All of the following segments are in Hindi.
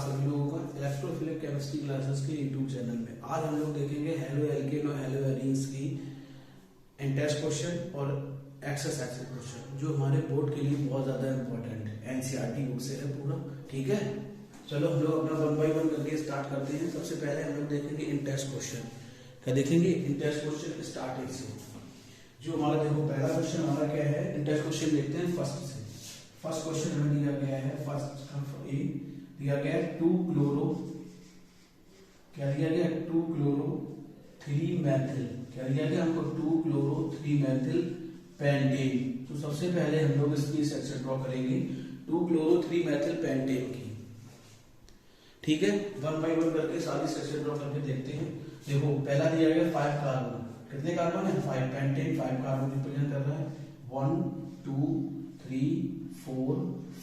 सभी लोगों का इलेक्ट्रोफिलिक केमिस्ट्री क्लासेस के यूट्यूब चैनल में। आज हम लोग देखेंगे हेलो एल्केन और हेलो एरीन्स की इंटेस्ट क्वेश्चन और एक्सरसाइज क्वेश्चन जो हमारे बोर्ड के लिए बहुत ज्यादा इंपॉर्टेंट है। एनसीईआरटी बुक से है पूरा, ठीक है। चलो हम लोग अपना 1 बाय 1 करके स्टार्ट करते हैं। सबसे पहले हम लोग देखेंगे इंटेस्ट क्वेश्चन। क्या देखेंगे? इंटेस्ट क्वेश्चन स्टार्टिंग से। जो हमारा देखो पहला क्वेश्चन हमारा क्या है, इंटेस्ट क्वेश्चन देखते हैं फर्स्ट से। फर्स्ट क्वेश्चन हमें दिया गया है, फर्स्ट ए दिया गया है 2 क्लोरो, क्या दिया गया 2 क्लोरो 3 मैथिल, क्या दिया गया हमको 2 क्लोरो 3 मैथिल पेंटेन। तो सबसे पहले हम लोग इसकी सेक्शन ड्रॉ करेंगे 2 क्लोरो 3 मैथिल पेंटेन की, ठीक है। 1 बाय 1 करके सारी सेक्शन ड्रॉ करके देखते हैं। देखो पहला दिया गया 5 कार्बन, कितने कार्बन है 5, पेंटेन 5 कार्बन रिप्रेजेंट कर रहा है 1 2 3 4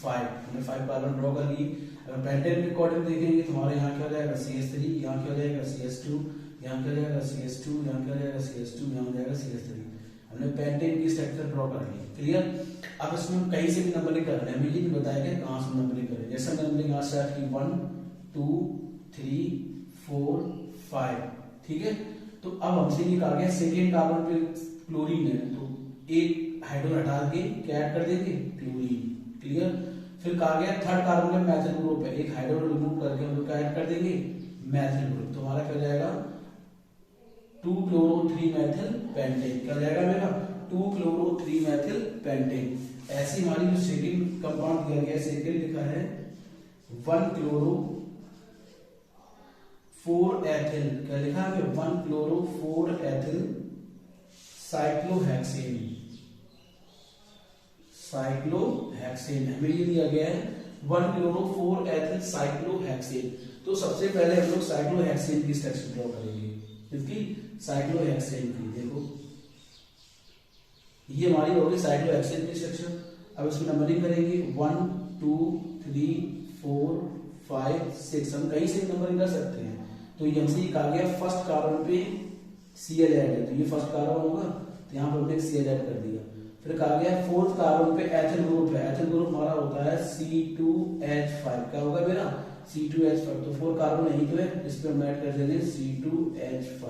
5, हमने 5 कार्बन ड्रॉ कर ली। अगर पेंटेन के अकॉर्डिंग देखेंगे तो हमारे यहाँ क्या हो जाएगा CH3, यहाँ क्या हो जाएगा CH2, यहाँ क्या हो जाएगा CH2, यहाँ क्या हो जाएगा CH2, यहाँ हो जाएगा CH3। हमने पेंटेन की स्ट्रक्चर ड्रॉ कर ली, क्लियर। अब इसमें हम कहीं से भी नंबरिंग कर रहे हैं, हमें ये नहीं बताया गया कहाँ से नंबरिंग करें। जैसे नंबरिंग यहाँ स्टार्ट की 1 2 3 4 5, ठीक है। तो अब हमसे ये कहा गया सेकेंड कार्बन पे क्लोरीन है, तो एक हाइड्रोजन हटा के क्या ऐड कर देंगे क्लोरीन, क्लियर। फिर कहा गया थर्ड कार्बन में मैथिल ग्रुप है, एक हाइड्रोजन रिमूव करके हम लोग क्या ऐड कर देंगे मैथिल ग्रुप। तो हमारा क्या हो जाएगा 2 क्लोरो 3 मैथिल पेंटेन, क्या हो जाएगा मेरा 2 क्लोरो 3 मैथिल पेंटेन। ऐसी हमारी जो सेकेंड कंपाउंड दिया गया, सेकेंड लिखा है 1 क्लोरो 4 एथिल, क्या लिखा है 1 क्लोरो 4 एथिल साइक्लोहेक्सेन, साइक्लोहेक्सेन हमें ये दिया गया है 1 क्लोरो 4 एथिल साइक्लोहेक्सेन। तो सबसे पहले हम लोग साइक्लोहेक्सेन की स्ट्रक्चर ड्रॉ करेंगे, क्योंकि साइक्लोहेक्सेन की देखो ये हमारी होगी साइक्लोहेक्सेन की स्ट्रक्चर। अब इसमें नंबरिंग करेंगे 1 2 3 4 5 6, हम कहीं से नंबरिंग कर सकते हैं। तो ये हमसे कहा गया फर्स्ट कार्बन पे Cl ऐड है, तो ये फर्स्ट कार्बन होगा, तो यहाँ पर हमने Cl ऐड कर दिया। फिर कहा गया फोर्थ कार्बन पे एथिल ग्रुप है, एथिल ग्रुप हमारा होता है C2H5, क्या होगा मेरा C2H5, तो 4 कार्बन यहीं तो है, इस पे हम ऐड कर देंगे C2H5।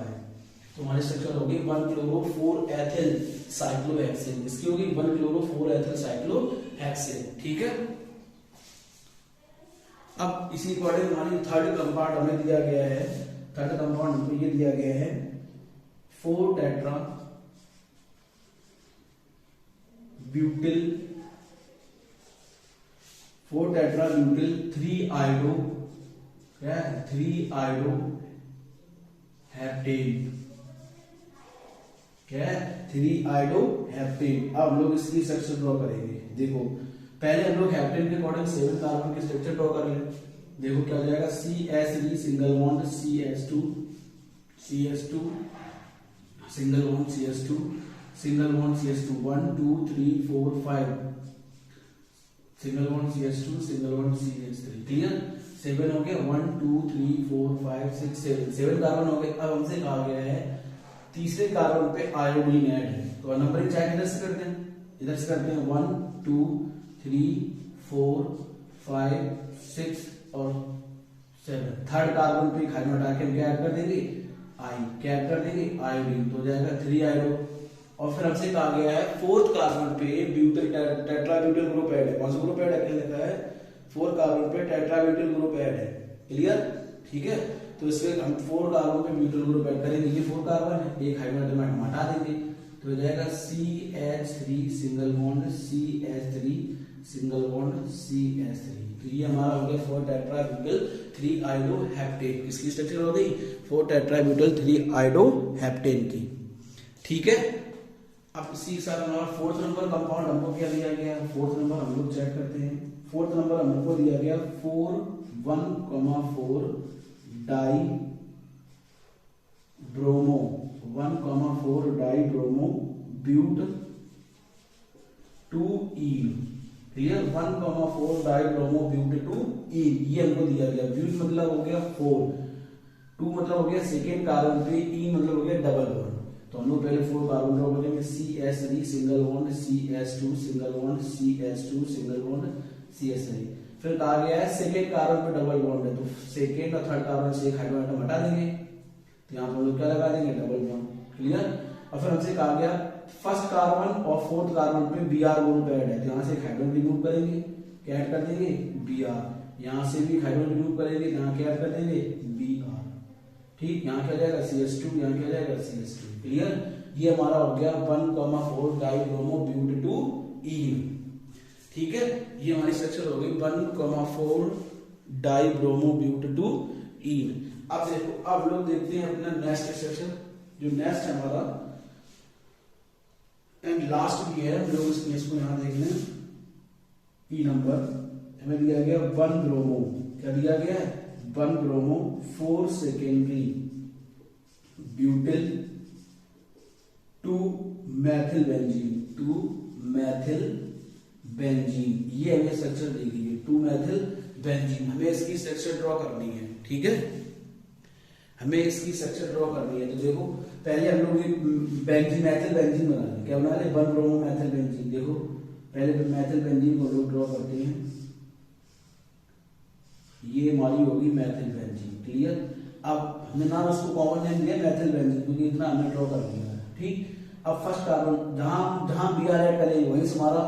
तो हमारी स्ट्रक्चर होगी 1 क्लोरो 4 एथिल साइक्लोहेक्सेन, इसकी होगी 1 क्लोरो 4 एथिल साइक्लोहेक्सेन, ठीक है। अब इसी अकॉर्डिंग हमारी थर्ड कंपाउंड हमें दिया गया है, थर्ड कंपाउंड हमको ये दिया गया है 4 टेट्रा ब्यूटिल 3 आयोडो, क्या है 3 आयोडो हेप्टेन, क्या है 3 आयोडो हेप्टेन। अब हम लोग इसकी स्ट्रक्चर ड्रॉ करेंगे। देखो पहले हम लोग हेप्टेन के अकॉर्डिंग 7 कार्बन की स्ट्रक्चर ड्रॉ कर ले। देखो क्या हो जाएगा CH3 single bond CH2 single bond CH2 single bond CH2 1 2 3 4 5 single bond CH2 single bond CH3, clear. 7 हो गया 1 2 3 4 5 6 7 कार्बन हो गए। अब हमसे कहा गया है तीसरे कार्बन पे आयोडीन ऐड है, तो नंबरिंग चाहे इधर से करते हैं, इधर से करते हैं 1 2 3 4 5 6 और 7। थर्ड कार्बन पे खाली हटा के हम क्या ऐड कर देंगे क्या ऐड कर देंगे आयोडीन, तो हो जाएगा 3 आयोडो। और फिर हमसे कहा गया है फोर्थ कार्बन पे ब्यूटिल टेट्राब्यूटिल ग्रुप ऐड है, कौन सा ग्रुप ऐड है, क्या लिखा है 4 कार्बन पे टेट्राब्यूटिल ग्रुप ऐड है, क्लियर, ठीक है। तो इसमें हम 4 कार्बन पे ब्यूटिल ग्रुप ऐड करेंगे, ये 4 कार्बन है, एक हाइड्रोजन हम हटा देंगे, तो हो जाएगा CH3 single bond CH3 single bond CH3। तो ये हमारा हो गया 4 टेट्राब्यूटिल 3 आयोडो हेप्टेन, किसकी स्ट्रक्चर हो गई 4 टेट्राब्यूटिल 3 आयोडो हेप्टेन की, ठीक है। अब इसी के साथ हमारा फोर्थ नंबर कंपाउंड हमको क्या दिया गया, फोर्थ नंबर हम लोग चेक करते हैं। फोर्थ नंबर हमको दिया गया 1,4 di bromo 1,4 di bromo but 2ईन, क्लियर 1,4 डाई ब्रोमो ब्यूट 2ईन, ये हमको दिया गया। ब्यूट मतलब हो गया 4, 2 मतलब हो गया सेकेंड कार्बन पे, ई मतलब हो गया डबल बॉन्ड। तो हम लोग पहले 4 कार्बन ड्रॉ करेंगे CH3 single bond CH2 single bond CH2 single bond CH3। फिर कहा गया है सेकेंड कार्बन पे डबल बॉन्ड है, तो सेकेंड और थर्ड कार्बन से एक हाइड्रोजन एटम हटा देंगे, तो यहाँ पर हम लोग क्या लगा देंगे, डबल बॉन्ड। क्लियर। और फिर हमसे कहा गया फर्स्ट कार्बन और फोर्थ कार्बन पे Br ग्रुप ऐड है, तो यहाँ से एक हाइड्रोजन रिमूव करेंगे, क्या ऐड कर देंगे, Br। यहाँ से भी हाइड्रोजन रिमूव करेंगे, यहाँ क्या ऐड कर देंगे, Br। ठीक, यहाँ क्या जाएगा CH2, यहाँ क्या जाएगा CH2। क्लियर। ये हमारा हो गया 1,4 डाइब्रोमोब्यूटेटूइन। ठीक है, ये हमारी स्ट्रक्चर हो गई 1,4 डाइब्रोमोब्यूटेटूइन। अब देखो, अब लोग देखते हैं अपना नेक्स्ट स्ट्रक्चर, जो नेक्स्ट है हमारा एंड लास्ट भी है, हम लोग इसको यहां देख लें। ई नंबर हमें दिया गया 1 ब्रोमो, क्या दिया गया है, 1 bromo 4 secondary butyl 2 Maithil benzene, 2 Maithil benzene. ये हमें स्ट्रक्चर दी गई है 2 मैथिल बेंजीन। हमें इसकी स्ट्रक्चर ड्रॉ करनी है। ठीक है, हमें इसकी स्ट्रक्चर ड्रॉ करनी है। तो देखो, पहले हम लोग बेंजीन मैथिल बेंजीन बना लें। क्या बना ले, 1 ब्रोमो मैथिल बेंजीन। देखो, पहले तो मैथिल बेंजीन को लोग ड्रॉ करते हैं, ये हमारी होगी मैथिल बेंजीन। क्लियर। अब हमने नाम उसको कॉमन नेम दिया मैथिल बेंजीन, क्योंकि इतना हमने ड्रॉ कर लिया है। ठीक। अब फर्स्ट कार्बन जहां Br ऐड करेंगे वहीं से हमारा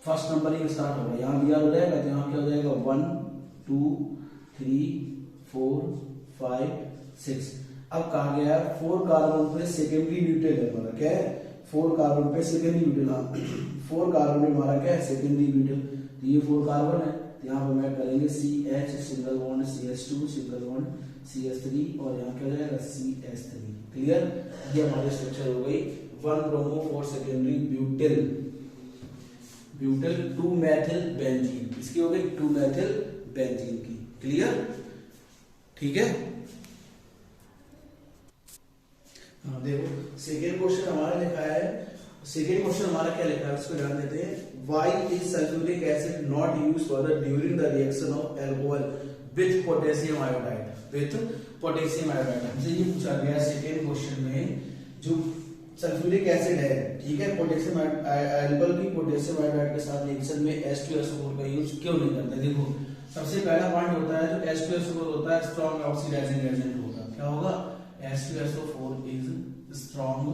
फर्स्ट नंबर ही स्टार्ट होगा। यहाँ Br हो जाएगा, तो यहाँ क्या हो जाएगा 1 2 3 4 5 6। अब कहा गया है 4 कार्बन पे सेकेंडरी ब्यूटेल है हमारा, क्या है, 4 कार्बन पे सेकेंडरी ब्यूटेल। हाँ, 4 कार्बन पे हमारा क्या है, सेकेंडरी ब्यूटेल। तो ये 4 कार्बन है, तो यहाँ पे मैं करेंगे CH single bond CH2 single bond CH3 और यहाँ क्या हो जाएगा CH3। क्लियर। ये हमारी स्ट्रक्चर हो गई 1 ब्रोमो 4 सेकेंडरी ब्यूटेल 2 मैथिल बेंजीन। इसकी हो गई 2 मैथिल बेंजीन की। क्लियर। ठीक है। हाँ, देखो सेकेंड क्वेश्चन हमारा लिखा है, सेकेंड क्वेश्चन हमारा क्या लिखा है उसको ध्यान देते हैं। Why is sulfuric acid not used further during the reaction of alcohol with potassium iodide? With potassium iodide हमसे ये पूछा गया सेकेंड क्वेश्चन में, जो सल्फ्यूरिक एसिड है, ठीक है, पोटेशियम अल्कोहल की पोटेशियम आयोडाइड के साथ रिएक्शन में H2SO4 का यूज क्यों नहीं करते। देखो, सबसे पहला पॉइंट होता है जो H2SO4 होता है स्ट्रॉन्ग ऑक्सीडाइजिंग एजेंट होगा। क्या होगा, H2SO4 is strong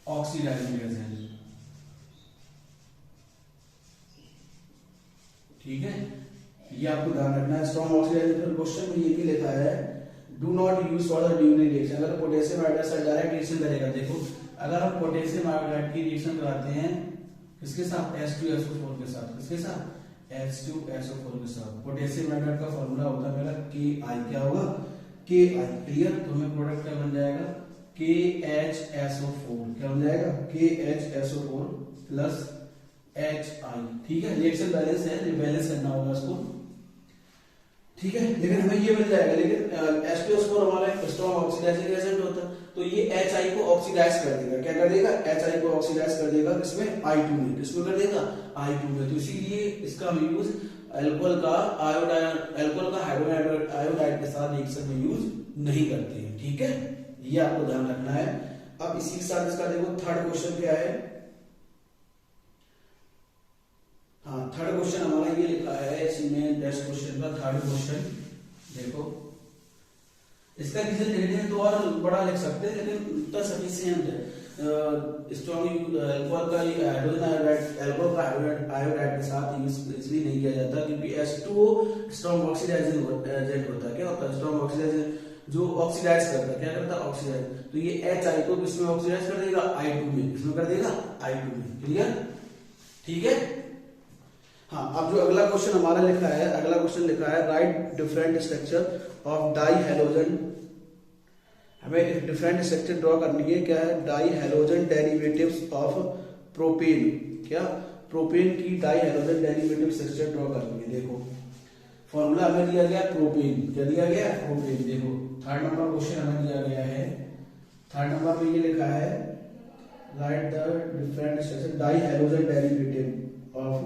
oxidising agent. ठीक है, ये आपको ध्यान रखना है, स्ट्रॉन्ग ऑक्सीडाइजिंग। फिर क्वेश्चन में ये भी लिखा है do not use for the during reaction. अगर पोटेशियम आयोडाइड से डायरेक्ट रिएक्शन करेगा, देखो अगर हम पोटेशियम आयोडाइड की रिएक्शन कराते हैं किसके साथ, H2SO4 के साथ, किसके साथ, H2SO4 के साथ। पोटेशियम आयोडाइड का फॉर्मूला होता है मेरा Ki, क्या होगा, Ki। क्लियर। तो हमें प्रोडक्ट क्या बन जाएगा, KHSO4, क्या बन जाएगा, KHSO4 प्लस HI। ठीक है, रिएक्शन बैलेंस है, बैलेंस करना होगा इसको। ठीक है, लेकिन हमें ये मिल जाएगा, लेकिन H2SO4 हमारा एक स्ट्रॉन्ग ऑक्सीडाइजिंग एजेंट होता है, तो ये HI को ऑक्सीडाइज कर देगा। क्या कर देगा, HI को ऑक्सीडाइज कर देगा किसमें, I2 में। किसमें कर देगा, I2 में। तो इसीलिए इसका हम यूज अल्कोहल का हाइड्रोजन आयोडाइड के साथ रिएक्शन में यूज नहीं करते हैं। ठीक है, ये आपको ध्यान रखना है। अब इसी के साथ इसका देखो थर्ड क्वेश्चन क्या है। हाँ, थर्ड क्वेश्चन हमारा ये लिखा है इसमें टेस्ट क्वेश्चन का थर्ड क्वेश्चन। देखो, इसका रीजन लिखते हैं तो और बड़ा लिख सकते हैं, लेकिन तो सफिशिएंट है। स्ट्रॉन्ग अल्कोहल का आयोडाइड के साथ यूज इसलिए नहीं किया जाता क्योंकि H2O स्ट्रॉन्ग ऑक्सीडाइजिंग एजेंट होता है। क्या होता है, स्ट्रॉन्ग ऑक्सीडाइजिंग, जो ऑक्सीडाइज करता है। क्या करता है, ऑक्सीडाइज। तो ये HI को किसमें ऑक्सीडाइज कर देगा, I2 में। किसमें कर देगा, I2 में। क्लियर। ठीक है। हाँ, अब जो अगला क्वेश्चन हमारा लिखा है, अगला क्वेश्चन लिखा है write different structure of di halogen. हमें डिफरेंट स्ट्रक्चर ड्रॉ करनी है। क्या है, di halogen derivatives of propane. क्या, प्रोपेन की di halogen derivative structure draw करनी है। देखो, फॉर्मूला हमें दिया गया प्रोपेन। क्या दिया गया, प्रोपेन। देखो, थर्ड नंबर क्वेश्चन हमें दिया गया है, थर्ड नंबर में ये लिखा है write the different structure di halogen derivative of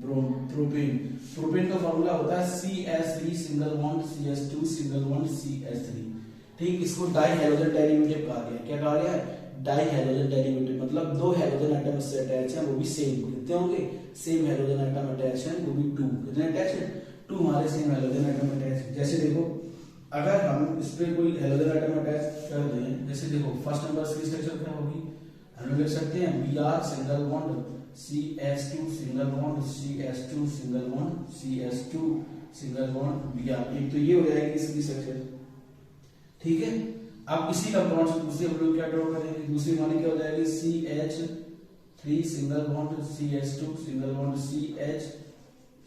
propane. Propane का फॉर्मूला होता है CH3 single bond CH2 single bond CH3। ठीक, इसको डाई हैलोजन डेरिवेटिव कहा गया। क्या कहा गया है, डाई हाइड्रोजन डेरिवेटिव मतलब दो हाइड्रोजन एटम इससे अटैच हैं, वो भी सेम कितने होंगे, सेम हाइड्रोजन एटम अटैच हैं, वो भी 2 कितने अटैच हैं, 2 हमारे सेम हाइड्रोजन एटम अटैच। जैसे देखो अगर हम इस पे कोई हाइड्रोजन एटम अटैच कर दें, जैसे देखो फर्स्ट नंबर की स्ट्रक्चर क्या होगी, हम लोग लिख सकते हैं Br single bond CH2 single bond CH2 single bond CH2 single bond Br। एक तो ये हो जाएगी इसकी स्ट्रक्चर, ठीक है। अब इसी कंपाउंड से दूसरी हम लोग क्या ड्रॉ करेंगे, दूसरी हमारी क्या हो जाएगी CH3 single bond CH2 single bond CH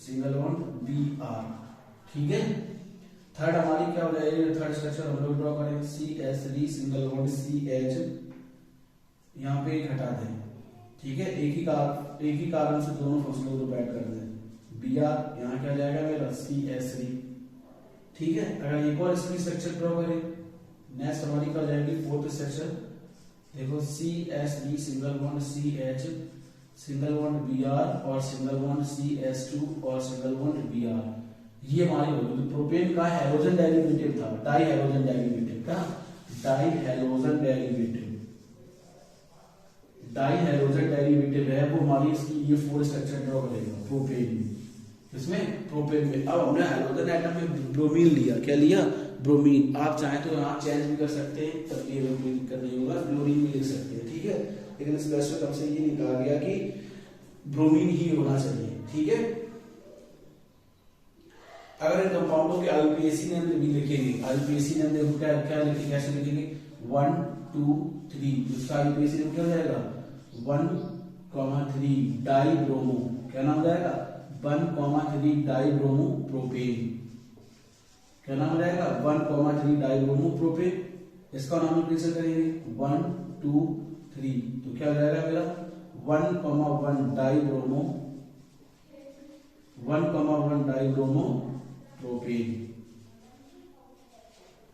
single bond Br, ठीक है। थर्ड हमारी क्या हो जाएगी, थर्ड स्ट्रक्चर हम लोग ड्रॉ करेंगे CH3 सिंगल बॉन्ड CH, यहाँ पे एक हटा दें, ठीक है। एक ही कारण से दोनों फंक्शनल ग्रुप ऐड कर दें, Br यहाँ क्या जाएगा मेरा CH3, ठीक है। अगर एक और इसकी स्ट्रक्चर ड्रॉ करें, नेक्स्ट हमारी क्या जाएगी फोर्थ स्ट्रक्चर, देखो CH3 single bond CH single bond Br और सिंगल बॉन्ड CH2 और सिंगल बॉन्ड Br, ये हमारी होगी। तो प्रोपेन का हाइड्रोजन डेरिवेटिव था, डाई हाइड्रोजन डेरिवेटिव का, di hydrogen derivative, di hydrogen derivative है वो हमारी इसकी ये 4 स्ट्रक्चर ड्रॉ करेगा प्रोपेन में, इसमें प्रोपेन में। अब हमने हाइड्रोजन एटम में ब्रोमीन लिया, क्या लिया, ब्रोमीन। आप चाहें तो यहाँ चेंज भी कर सकते हैं, तब ये कोई दिक्कत नहीं होगा, क्लोरीन भी लिख सकते हैं, ठीक है। लेकिन इस क्वेश्चन में हमसे ये निकला गया कि ब्रोमीन ही होना चाहिए, ठीक है। अगर इन कंपाउंडों के आईयूपीएसी नेम भी लिखेंगे, आईयूपीएसी नेम देखो क्या क्या लिखेंगे, कैसे लिखेंगे 1 2 3, इसका आईयूपीएसी नेम क्या हो जाएगा 1,3 डाई ब्रोमो, क्या नाम हो जाएगा 1,3 डाई ब्रोमो प्रोपेन, क्या नाम हो जाएगा 1,3 डाई ब्रोमो प्रोपेन। इसका नाम कैसे करेंगे 1 2 3, तो क्या हो जाएगा मेरा 1,1 die bromo 1,1 die bromo propane,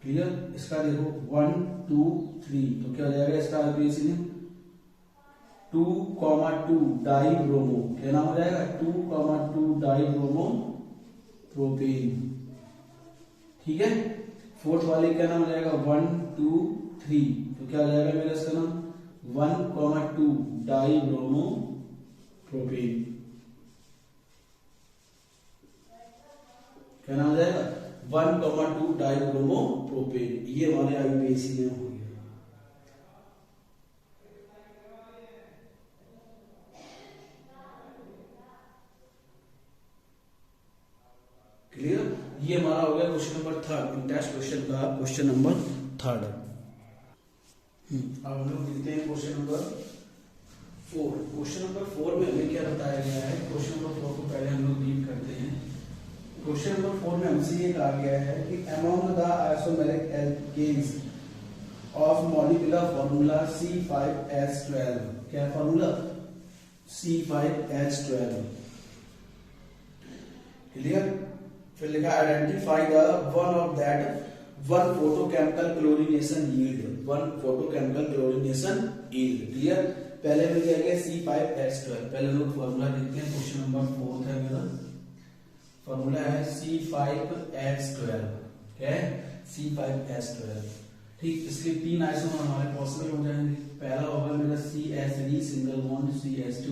clear. इसका देखो 1 2 3, तो क्या हो जाएगा इसका आईयूपीएसी नेम 2,2 डाई ब्रोमो, क्या नाम हो जाएगा 2,2 डाई ब्रोमो प्रोपेन, ठीक है। फोर्थ वाले क्या नाम हो जाएगा 1 2 3, तो क्या हो जाएगा मेरा इसका नाम 1,2 डाई ब्रोमो प्रोपेन, क्या नाम हो जाएगा 1,2 डाई ब्रोमो प्रोपेन। ये हमारे आईयूपीएसी नेम हो गया, क्लियर। ये हमारा हो गया क्वेश्चन नंबर 3, टेस्ट क्वेश्चन का क्वेश्चन नंबर 3। अब हम लोग देखते हैं क्वेश्चन नंबर 4। क्वेश्चन नंबर 4 में हमें क्या बताया गया है, क्वेश्चन नंबर 4 को पहले हम लोग डील करते हैं। क्वेश्चन नंबर 4 में हमसे ये कहा गया है कि among the isomeric alkanes of molecular formula C5H12, क्या फार्मूला C5H12, क्लियर। फिर लिखा identify the one of that one photochemical chlorination yield, one photochemical chlorination yield, clear. पहले में दिया गया C5H12, पहले हम लोग फार्मूला देखते हैं। क्वेश्चन नंबर 4 है मेरा, फार्मूला है C5H12, क्या है C5H12, ठीक। इसके 3 आइसोमर हमारे पॉसिबल हो जाएंगे। पहला होगा मेरा CH3 single bond CH2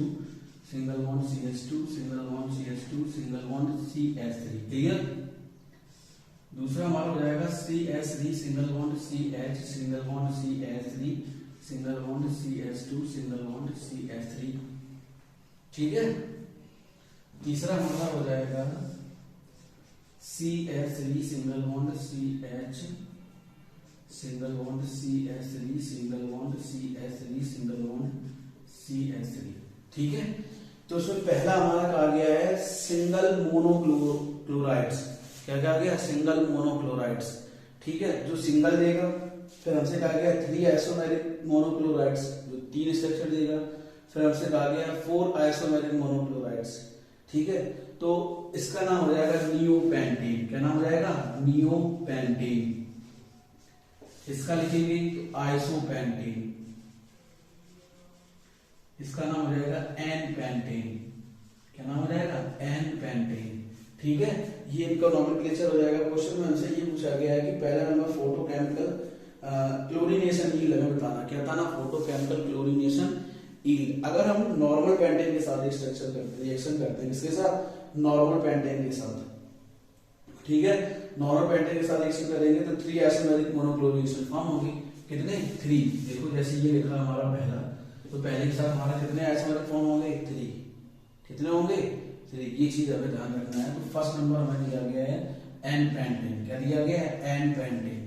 single bond CH2 single bond CH2 single bond CH3, clear. दूसरा हमारा हो जाएगा CH3 single bond CH single bond CH3 single bond CH2 single bond CH3, ठीक है। तीसरा हमारा हो जाएगा CH3 single bond CH single bond CH3 single bond CH3 single bond CH3, ठीक है। तो इसमें पहला हमारा कहा गया है सिंगल मोनोक्लोराइड्स, क्या कहा गया सिंगल मोनोक्लोराइड्स, ठीक है। जो सिंगल देगा, फिर हमसे कहा गया 3 आइसोमेरिक मोनोक्लोराइड्स, जो 3 स्ट्रक्चर देगा। फिर हमसे कहा गया 4 आइसोमेरिक मोनोक्लोराइड्स, ठीक है। तो इसका नाम हो जाएगा नियोपेंटेन, क्या नाम हो जाएगा नियोपेंटेन। इसका लिखेंगे आइसोपेंटेन, इसका नाम हो जाएगा एन पेंटेन, क्या नाम हो जाएगा एन पेंटेन, ठीक है। ये इनका नॉमेनक्लेचर हो जाएगा। क्वेश्चन में हमसे ये पूछा गया है कि पहला नंबर फोटोकेमिकल क्लोरीनेशन ईल्ड हमें बताना, क्या बताना, फोटोकेमिकल क्लोरीनेशन ईल्ड। अगर हम नॉर्मल पेंटेन के साथ एक स्ट्रक्चर करते हैं, रिएक्शन करते हैं किसके साथ, नॉर्मल पेंटेन के साथ, ठीक है, नॉर्मल पेंटेन के साथ रिएक्शन करेंगे तो 3 आइसोमेरिक मोनोक्लोरिनेशन फॉर्म होगी। कितने, 3। देखो जैसे ये लिखा हमारा पहला, तो पहले के साथ हमारा कितने आइसोमेरिक फॉर्म होंगे, 3। कितने होंगे, 3। ये चीज हमें ध्यान रखना है। तो फर्स्ट नंबर हमें दिया गया है एन पेंटेन। क्या दिया गया है, एन पेंटेन।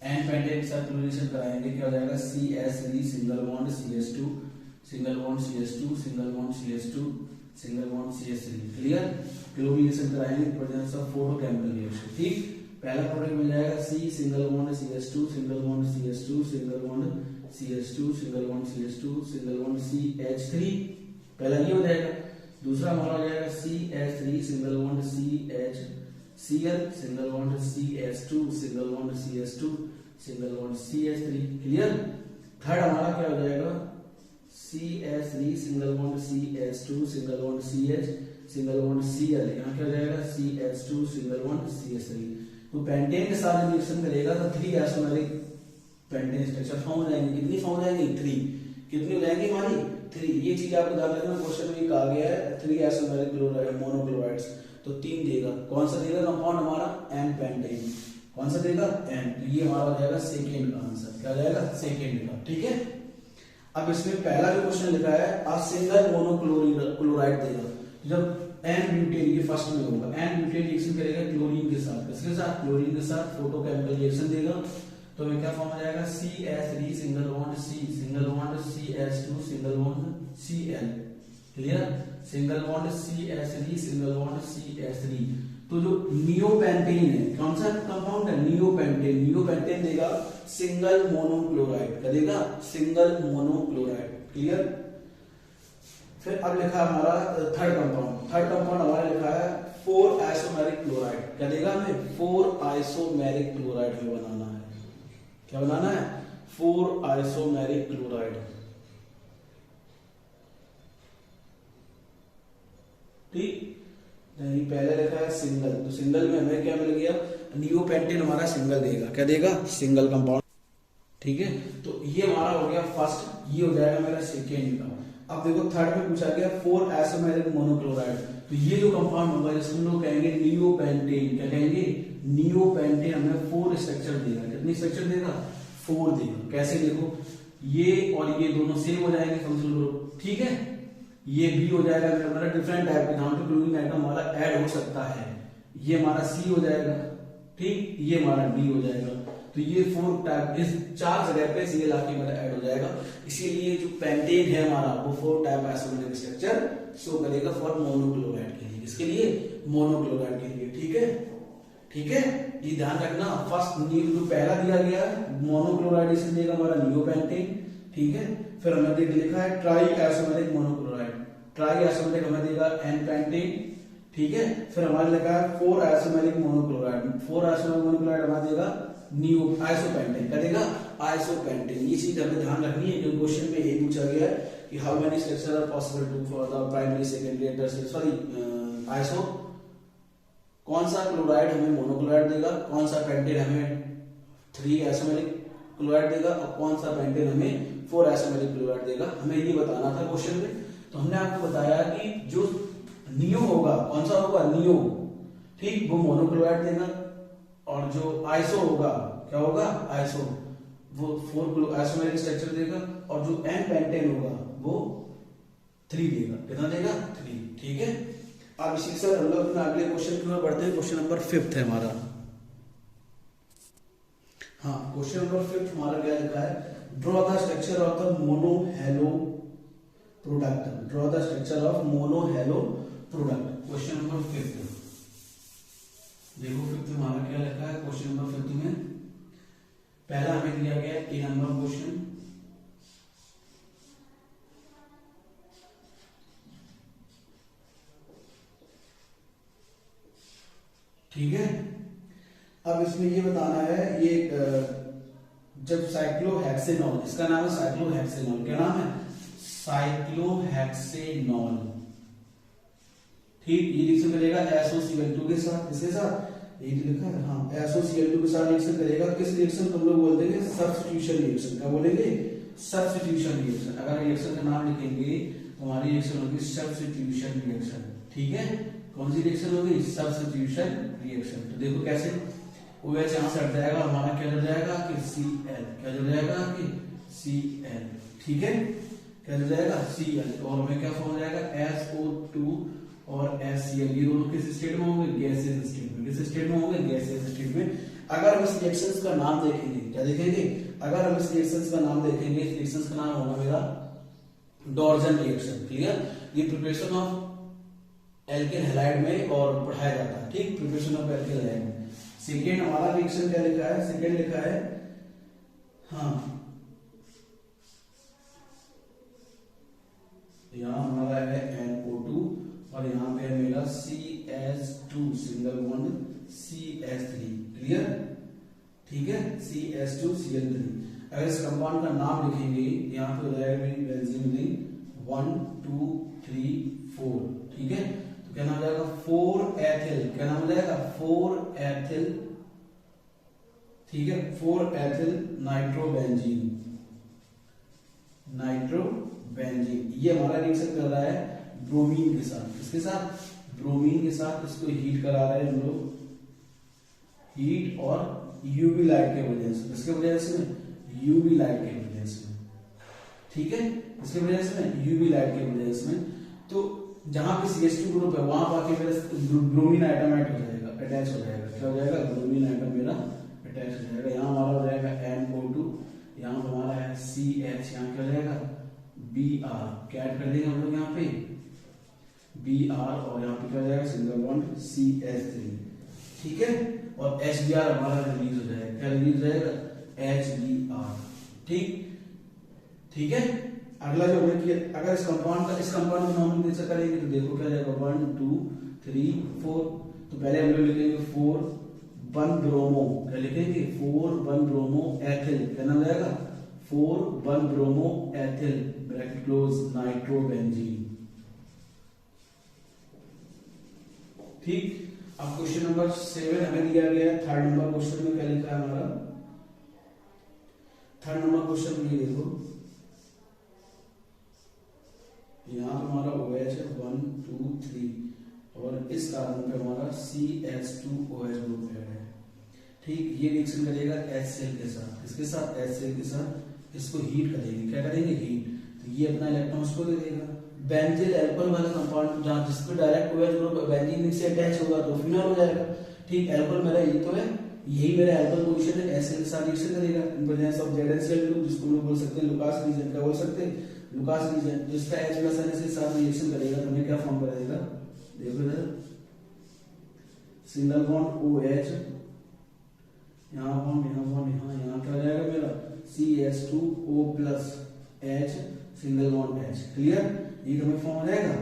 एन पेंटेन के साथ क्लोरीनेशन कराएंगे, क्या हो जाएगा, CH3 single bond CH2 single bond CH2 single bond CH2 single bond CH3। Clear, chlorination कराएंगे प्रेजेंस ऑफ फोटोकेमिकल रिएक्शन। ठीक, पहला प्रोडक्ट मिल जाएगा C single bond CH2 single bond CH2 single bond CH2 single bond CH2 single bond CH3, पहला ये हो जाएगा। दूसरा हमारा हो जाएगा CH3 single bond CHCl single bond CH2 single bond CH2 single bond CH3। Clear, third हमारा क्या हो जाएगा, CH3 single bond CH2 single bond CH single bond Cl, यहाँ क्या हो जाएगा, CH2 सिंगल बॉन्ड CH3। तो पेंटेन के साथ रिएक्शन करेगा तो 3 आइसोमेरिक पेंटेन स्ट्रक्चर फॉर्म हो जाएंगे। कितनी फॉर्म हो जाएंगी, 3। कितनी हो जाएंगी हमारी, 3। ये चीज आपको ध्यान रखना, क्वेश्चन में कहा गया है 3 आइसोमेरिक क्लोराइड मोनोक्लोराइड्स, तो 3 देगा। कौन सा देगा कंपाउंड हमारा, एन पेंटेन। कौन सा देगा, एन। तो ये हमारा हो जाएगा सेकेंड का आंसर। क्या हो जाएगा, सेकेंड का। ठीक है, अब इसमें पहला जो क्वेश्चन लिखा है आ सिंगल मोनोक्लोराइड देगा। जब एन ब्यूटेन, ये फर्स्ट में होगा, एन ब्यूटेन रिएक्शन करेगा क्लोरीन के साथ, किसके साथ, क्लोरीन के साथ, फोटोकेमिकल रिएक्शन देगा। तो में क्या फॉर्म हो जाएगा, CH3 single bond C single bond CH2 single bond Cl। Clear, single bond CH3 single bond CH3। तो जो नियोपेंटेन है, कौन सा कंपाउंड है, नियोपेंटेन। नियोपेंटेन देगा सिंगल मोनोक्लोराइड, क्या देगा, सिंगल मोनोक्लोराइड। क्लियर, फिर अब लिखा हमारा थर्ड कंपाउंड। थर्ड कंपाउंड हमारा लिखा है 4 आइसोमेरिक क्लोराइड। क्या देगा हमें, 4 आइसोमेरिक क्लोराइड हमें बनाना है। क्या बनाना है, 4 आइसोमेरिक क्लोराइड। ठीक, नहीं पहले लिखा है सिंगल, तो सिंगल में हमें क्या मिल गया, नियोपेंटेन हमारा सिंगल देगा। क्या देगा, सिंगल कंपाउंड। ठीक है, तो ये हमारा हो गया फर्स्ट, ये हो जाएगा मेरा सेकेंड का। अब देखो थर्ड में पूछा गया 4 आइसोमेरिक मोनोक्लोराइड, तो ये जो कंपाउंड होगा जिसको हम लोग कहेंगे नियोपेंटेन। क्या कहेंगे, नियोपेंटेन हमें 4 स्ट्रक्चर देगा। कितनी स्ट्रक्चर देगा, 4 देगा। कैसे, देखो ये और ये दोनों सेम हो जाएंगे फंक्शनल ग्रुप। ठीक है, ये भी हो जाएगा हमारा डिफरेंट टाइप के, जहां पे क्लोरीन आइटम हमारा ऐड हो सकता है। ये हमारा C हो जाएगा, ठीक, ये हमारा D हो जाएगा। तो ये 4 टाइप, इस 4 जगह पे ये लाके मेरा ऐड हो जाएगा। इसीलिए जो पेंटेन है हमारा वो 4 टाइप आइसोमेरिक स्ट्रक्चर शो करेगा फॉर मोनोक्लोराइड के लिए। इसके लिए, मोनोक्लोराइड के लिए। ठीक है, ठीक है, ये ध्यान रखना। फर्स्ट जो पहला दिया गया है मोनोक्लोराइडेशन देगा हमारा नियोपेंटेन। ठीक है, फिर हमने देख लिखा है try isomeric monochloride. Try isomeric हमें देगा एन पेंटेन। ठीक है, फिर हमारे लिखा है 4 आइसोमेरिक मोनोक्लोराइड। 4 आइसोमेरिक मोनोक्लोराइड हमारा देगा नियो आइसोपेंटेन। क्या देगा, आइसोपेंटेन। ये चीज हमें ध्यान रखनी है, क्योंकि क्वेश्चन में यही पूछा गया है कि how many structure are possible to for the primary secondary and tertiary, sorry iso. कौन सा क्लोराइड हमें मोनोक्लोराइड देगा, कौन सा पेंटेन हमें 3 आइसोमेरिक क्लोराइड देगा, और कौन सा पेंटेन हमें 4 आइसोमेरिक क्लोराइड देगा, हमें ये बताना था क्वेश्चन में। तो हमने आपको बताया कि जो नियो होगा, कौन सा होगा, नियो, ठीक, वो मोनोक्लोराइड देगा। और जो आइसो होगा, क्या होगा, आइसो, वो 4 आइसोमेरिक स्ट्रक्चर देगा। और जो एन पेंटेन होगा वो 3 देगा। कितना देगा, 3। ठीक है, अब इसी के साथ हम लोग अपने अगले क्वेश्चन की ओर बढ़ते हैं। क्वेश्चन नंबर 5 है हमारा। हाँ, क्वेश्चन नंबर 5 हमारा क्या लिखा है, draw the structure of the mono hello product. Draw the structure of mono hello product. Question number 5 देखो, 5 हमारा क्या लिखा है क्वेश्चन नंबर 5 में। पहला हमें दिया गया ए नंबर क्वेश्चन। ठीक है, अब इसमें ये बताना है, ये जब साइक्लोहेक्सेनॉल, इसका नाम है साइक्लोहेक्सेनॉल। क्या नाम है, साइक्लोहेक्सेनॉल। ठीक, ये रिएक्शन करेगा SOCl2 के साथ, इसके साथ यही तो लिखा है, हाँ। SOCl2 के साथ रिएक्शन करेगा, किस रिएक्शन को हम लोग बोल देंगे? Substitution reaction. क्या बोलेंगे? Substitution reaction. अगर रिएक्शन का नाम लिखेंगे तो हमारी रिएक्शन होगी सब्स्टिट्यूशन रिएक्शन। ठीक है, कौन सी रिएक्शन होगी? Substitution reaction. तो देखो कैसे, OH यहां से हट जाएगा, हमारा क्या जुड़ जाएगा कि Cl। क्या जुड़ जाएगा कि Cl। ठीक है, क्या जुड़ जाएगा? Cl। और हमें क्या फॉर्म हो जाएगा? SO2 और HCl। ये दोनों किस स्टेट में होंगे? गैसियस स्टेट में। किस स्टेट में होंगे? गैसियस स्टेट में। अगर हम इस रिएक्शंस का नाम देखेंगे, क्या देखेंगे? अगर हम इस रिएक्शंस का नाम देखेंगे, इस रिएक्शंस का नाम होगा मेरा डॉर्जन रिएक्शन। क्लियर? ये प्रिपरेशन ऑफ एल्केन हैलाइड में और पढ़ाया जाता है। ठीक, प्रिपरेशन ऑफ एल्केन हैलाइड में। सेकेंड हमारा रिएक्शन क्या लिखा है? सेकेंड लिखा है, हाँ, यहां हमारा है NO2 और यहां पे है मेरा CH2 single bond CH3। Clear? ठीक है, CH2Cl3। अगर इस कंपाउंड का नाम लिखेंगे, यहाँ पे हो जाएगा बेंजीन रिंग 1 2 3 4। ठीक है, तो क्या नाम हो जाएगा? 4-एथिल। क्या नाम हो जाएगा? 4-एथिल। ठीक है, 4-एथिल नाइट्रोबेंजीन। नाइट्रोबेंजीन ये हमारा रिएक्शन कर रहा है ब्रोमीन के साथ। किसके साथ? ब्रोमीन के साथ। इसको हीट करा रहे हैं हम लोग, हीट और यूवी लाइट के वजह से। किसके वजह से? यूवी लाइट के वजह से। ठीक है, इसके वजह से यूवी लाइट के वजह से। तो जहां पे CH2 ग्रुप है वहां पर आके मेरा ब्रोमीन आइटम ऐड हो जाएगा, अटैच हो जाएगा। क्या हो जाएगा? ब्रोमीन आइटम मेरा अटैच हो जाएगा। यहाँ हमारा हो जाएगा NO2, यहाँ पर हमारा है CH, यहाँ क्या हो जाएगा? Br। क्या ऐड कर देंगे हम लोग यहाँ पे? Br। और यहाँ पे क्या हो जाएगा? Single bond CH3। ठीक है, और HBr हमारा रिलीज हो जाएगा। क्या रिलीज हो जाएगा? HBr। ठीक है। अगला जो हमने किया, अगर इस कंपाउंड का नाम कैसे करेंगे तो देखो क्या जाएगा? 1 2 3 4। तो पहले हम लोग लिखेंगे 4-1-ब्रोमो। क्या लिखेंगे? 4-1-ब्रोमो एथिल। क्या नाम जाएगा? 4-1-ब्रोमो एथिल ब्रैकेट क्लोज नाइट्रोबेंजीन। ठीक, अब क्वेश्चन नंबर 7 हमें दिया गया है। थर्ड नंबर क्वेश्चन में क्या लिखा है हमारा? थर्ड नंबर क्वेश्चन में ये देखो, यहाँ पे हमारा OH है 1 2 3 और इस कार्बन पे हमारा CH2OH ग्रुप है। ठीक, ये रिएक्शन करेगा HCl के साथ। किसके साथ? HCl के साथ। इसको हीट करेंगे। क्या करेंगे? हीट। तो ये अपना इलेक्ट्रॉन्स को दे देगा। बेंजिल एल्कोहल वाला कंपाउंड जहां जिसपे डायरेक्ट OH ग्रुप बेंजीन से अटैच होगा तो फिनॉल हो जाएगा। ठीक, एल्कोहल मेरा ये तो है, यही मेरा एल्कोहल पोजीशन है। HCl के साथ रिएक्शन करेगा in presence of ZnCl group, जिसको हम बोल सकते हैं लुकास रीजन। क्या बोल सकते हैं? Lucas reagent. तो इसका H प्लस NH के साथ रिएक्शन करेगा तो हमें क्या फॉर्म करेगा? देखो इधर, सिंगल बॉन्ड OH, यहाँ बॉन्ड, यहाँ बॉन्ड, यहाँ क्या हो जाएगा मेरा? CH2O plus H single bond H। Clear? ये हमें फॉर्म हो जाएगा।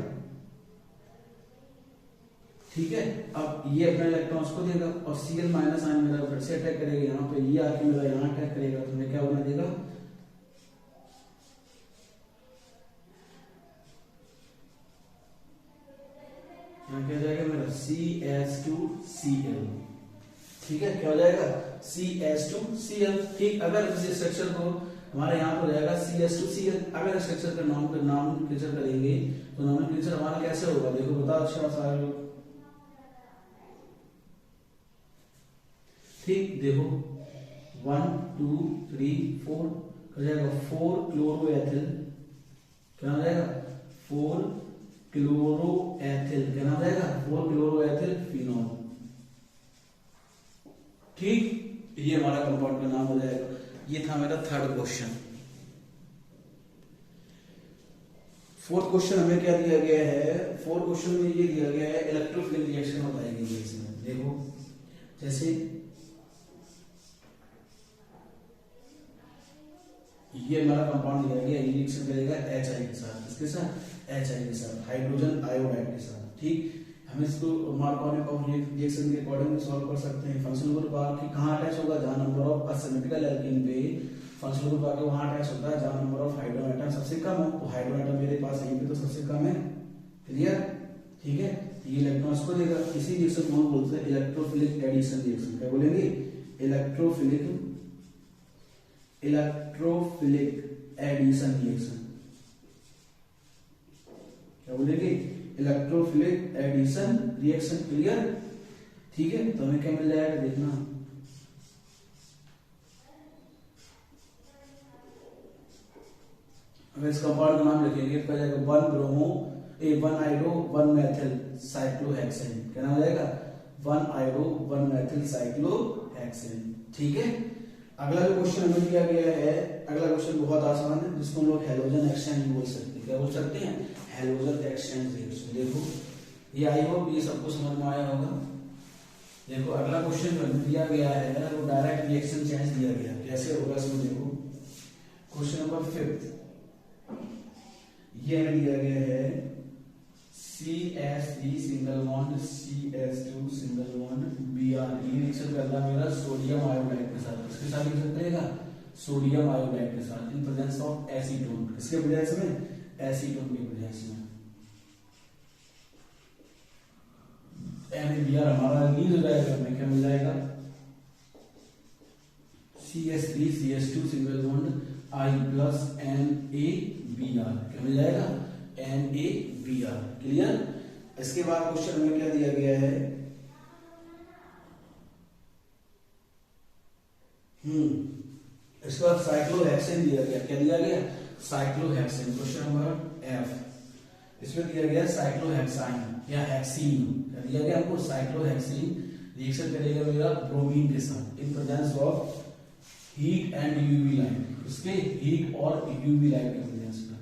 ठीक है, अब ये अपने इलेक्ट्रॉन्स को देगा और Cl माइनस आयन मेरा फिर से अटैक करेगा यहाँ पे, ये आके मेरा यहाँ अटैक करेगा तो हमें क्या बना देगा? यहाँ क्या हो जाएगा मेरा? CH2Cl। ठीक है, क्या हो जाएगा? CH2Cl। ठीक, अगर इस स्ट्रक्चर को हमारे यहाँ पर हो जाएगा CH2Cl। अगर स्ट्रक्चर का नॉमेनक्लेचर करेंगे तो नॉमेनक्लेचर हमारा कैसे होगा? देखो बताओ अच्छा सारे लोग। ठीक, देखो 1 2 3 4 हो जाएगा 4-क्लोरोएथिल। क्या हो जाएगा? 4-क्लोरोएथिल। क्या हो जाएगा? 4-क्लोरोएथिल फिनॉल। ठीक, ये हमारा कंपाउंड का नाम हो जाएगा। ये था मेरा थर्ड क्वेश्चन। फोर्थ क्वेश्चन हमें क्या दिया गया है? फोर्थ क्वेश्चन में ये दिया गया है इलेक्ट्रोफिलिक रिएक्शन बताएगी इसमें। देखो जैसे ये हमारा कंपाउंड दिया गया, ये रिएक्शन करेगा HI के साथ। किसके साथ? HI के साथ, हाइड्रोजन आयोडाइड के साथ। ठीक, हम इसको मार्कोव ऑफ रिएक्शन के अकॉर्डिंग सॉल्व कर सकते हैं। फंक्शनल ग्रुप आके कहां अटैच होगा? जहां नंबर ऑफ असिमेट्रिकल एल्कीन पे फंक्शनल ग्रुप आके वहां अटैच होता है जहां नंबर ऑफ हाइड्रोजन एटम सबसे कम हो। तो हाइड्रोजन एटम मेरे पास यहीं पे तो सबसे कम है। क्लियर? ठीक है, ये इलेक्ट्रॉन्स को देगा। इसी रिएक्शन को हम बोलते हैं इलेक्ट्रोफिलिक एडिशन रिएक्शन। क्या बोलेंगे? Electrophilic addition reaction. क्या बोलेंगे? Electrophilic addition reaction. क्लियर? ठीक है, तो हमें क्या मिल जाएगा देखना। हमें इस कंपाउंड का नाम लिखेंगे, क्या जाएगा? 1 ब्रोमो 1 आयोडो 1 मेथिल साइक्लोहेक्सेन। क्या नाम जाएगा? 1 आयोडो 1 मेथिल साइक्लोहेक्सेन। ठीक है, अगला जो क्वेश्चन हमें दिया गया है, अगला क्वेश्चन बहुत आसान है, जिसको हम लोग हैलोजन एक्सचेंज बोल सकते हैं। क्या बोल सकते हैं? Halogen exchange reaction. देखो ये आई होप ये सबको समझ में आया होगा। देखो अगला क्वेश्चन जो दिया गया है वो डायरेक्ट रिएक्शन चेंज दिया गया। कैसे होगा इसमें देखो, क्वेश्चन नंबर 5 ये हमें दिया गया है CH3 single bond CH2 single bond Br। ये रिएक्शन कर रहा है मेरा सोडियम आयोडाइड के साथ। किसके साथ रिएक्शन करेगा? सोडियम आयोडाइड के साथ, इन प्रेजेंस ऑफ एसीटोन। किसके प्रेजेंस में? एसीटोन के प्रेजेंस में। NaBr हमारा रिलीज हो जाएगा, हमें क्या मिल जाएगा? CH3 CH2 single bond I plus NaBr। क्या मिल जाएगा? NaBr। क्लियर? इसके बाद क्वेश्चन में क्या दिया गया है? इसके बाद साइक्लोहेक्सेन दिया गया। क्या दिया गया? साइक्लोहेक्सेन। क्वेश्चन नंबर F इसमें दिया गया साइक्लोहेक्साइन या हेक्सीन। क्या दिया गया हमको? साइक्लोहेक्सीन रिएक्शन करेगा मेरा ब्रोमीन के साथ in presence of heat and UV light. इसके हीट और यूवी लाइट के प्रेजेंस में।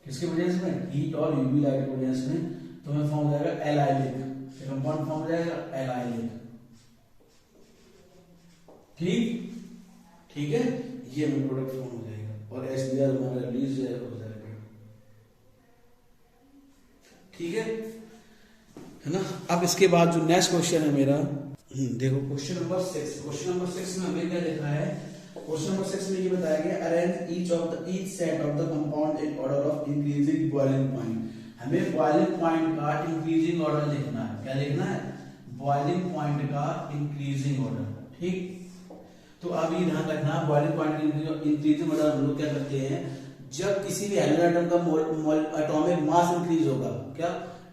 किसके प्रेजेंस में? हीट और यूवी लाइट के प्रेजेंस में। तो हमें फॉर्म हो जाएगा एलाइलिक। कंपाउंड फॉर्म हो जाएगा एलाइलिक। ठीक है, ये हमें प्रोडक्ट फॉर्म हो जाएगा और HBr हमारा रिलीज हो जाएगा। ठीक है ना? अब इसके बाद जो नेक्स्ट क्वेश्चन है मेरा, देखो क्वेश्चन नंबर 6। क्वेश्चन नंबर 6 में हमें क्या लिखा है? क्वेश्चन नंबर 6 में ये बताया गया arrange each set of the compound in order of increasing boiling point. हमें बॉइलिंग पॉइंट का इंक्रीजिंग ऑर्डर लिखना है। क्या लिखना है? बॉइलिंग पॉइंट का इंक्रीजिंग ऑर्डर। ठीक, तो अब ये ध्यान रखना, बॉइलिंग पॉइंट इंक्रीजिंग ऑर्डर हम लोग क्या करते हैं? जब किसी भी हैलोजन एटम का एटॉमिक मास इंक्रीज होगा, क्या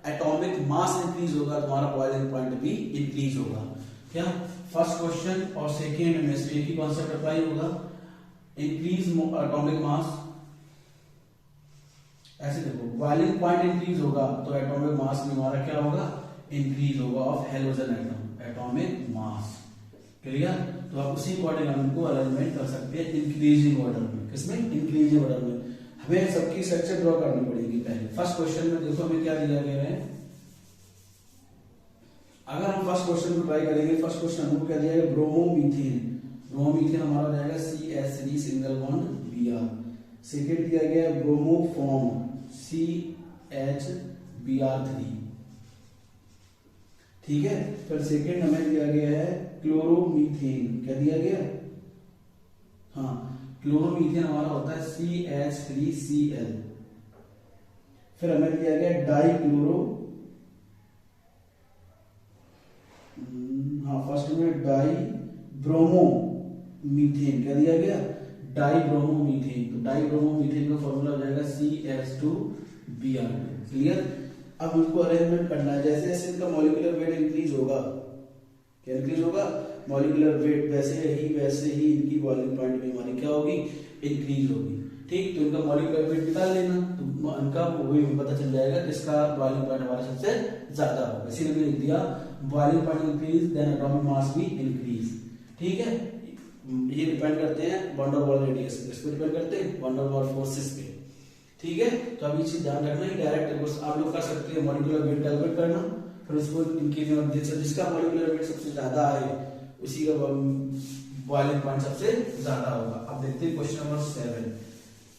एटॉमिक मास इंक्रीज होगा, तुम्हारा बॉइलिंग पॉइंट भी इंक्रीज होगा। क्या फर्स्ट क्वेश्चन और सेकेंड में से एक ही कॉन्सेप्ट अप्लाई होगा? Increase atomic mass. ऐसे देखो, बॉइलिंग पॉइंट इंक्रीज होगा तो एटॉमिक मास में हमारा क्या होगा? इंक्रीज होगा of halogen atom, atomic mass. Clear? तो आप उसी अकॉर्डिंग हम इनको अरेंजमेंट कर सकते हैं इंक्रीजिंग ऑर्डर में। किसमें? इंक्रीजिंग ऑर्डर में। हमें सबकी स्ट्रक्चर ड्रॉ करनी पड़ेगी पहले। फर्स्ट क्वेश्चन में देखो हमें क्या दिया गया है। अगर हम फर्स्ट क्वेश्चन को ट्राई करेंगे, फर्स्ट क्वेश्चन हमको क्या दिया है? ब्रोमोमीथेन। ब्रोमोमीथेन हमारा हो जाएगा CH3 single bond Br। Second दिया गया है ब्रोमोफॉर्म CHBr3। ठीक है, फिर सेकेंड हमें दिया गया है क्लोरोमीथेन। क्या दिया गया? हाँ, क्लोरोमीथेन हमारा होता है CH3Cl। फिर हमें दिया गया डाइक्लोरो, फर्स्ट में डाइब्रोमोमीथेन। क्या दिया गया? डाइब्रोमोमीथेन। तो डाइब्रोमोमीथेन का फॉर्मूला हो जाएगा CH2Br। क्लियर? अब उनको अरेंजमेंट करना है। जैसे जैसे इनका मॉलिक्यूलर वेट इंक्रीज होगा, क्या इंक्रीज होगा? मॉलिक्यूलर वेट, वैसे ही इनकी बॉइलिंग पॉइंट भी हमारी क्या होगी? इंक्रीज होगी। ठीक, तो इनका मॉलिक्यूलर वेट निकाल लेना, तो इनका वो भी पता चल जाएगा किसका बॉइलिंग पॉइंट हमारा सबसे ज्यादा होगा। इसीलिए मैंने लिख दिया boiling point increase then atomic mass भी इंक्रीज। ठीक है, ये डिपेंड करते हैं वंडर वॉल रेडियस पे। इस पे डिपेंड करते हैं वंडर वॉल फोर्सेस पे। ठीक है, तो अब ये चीज ध्यान रखना है। डायरेक्ट आप लोग कर सकते हैं मॉलिक्यूलर वेट कैलकुलेट करना, फिर उसको जिसका मॉलिक्यूलर वेट सबसे ज्यादा है उसी का बॉइलिंग पॉइंट सबसे ज्यादा होगा। अब देखते हैं क्वेश्चन नंबर 7।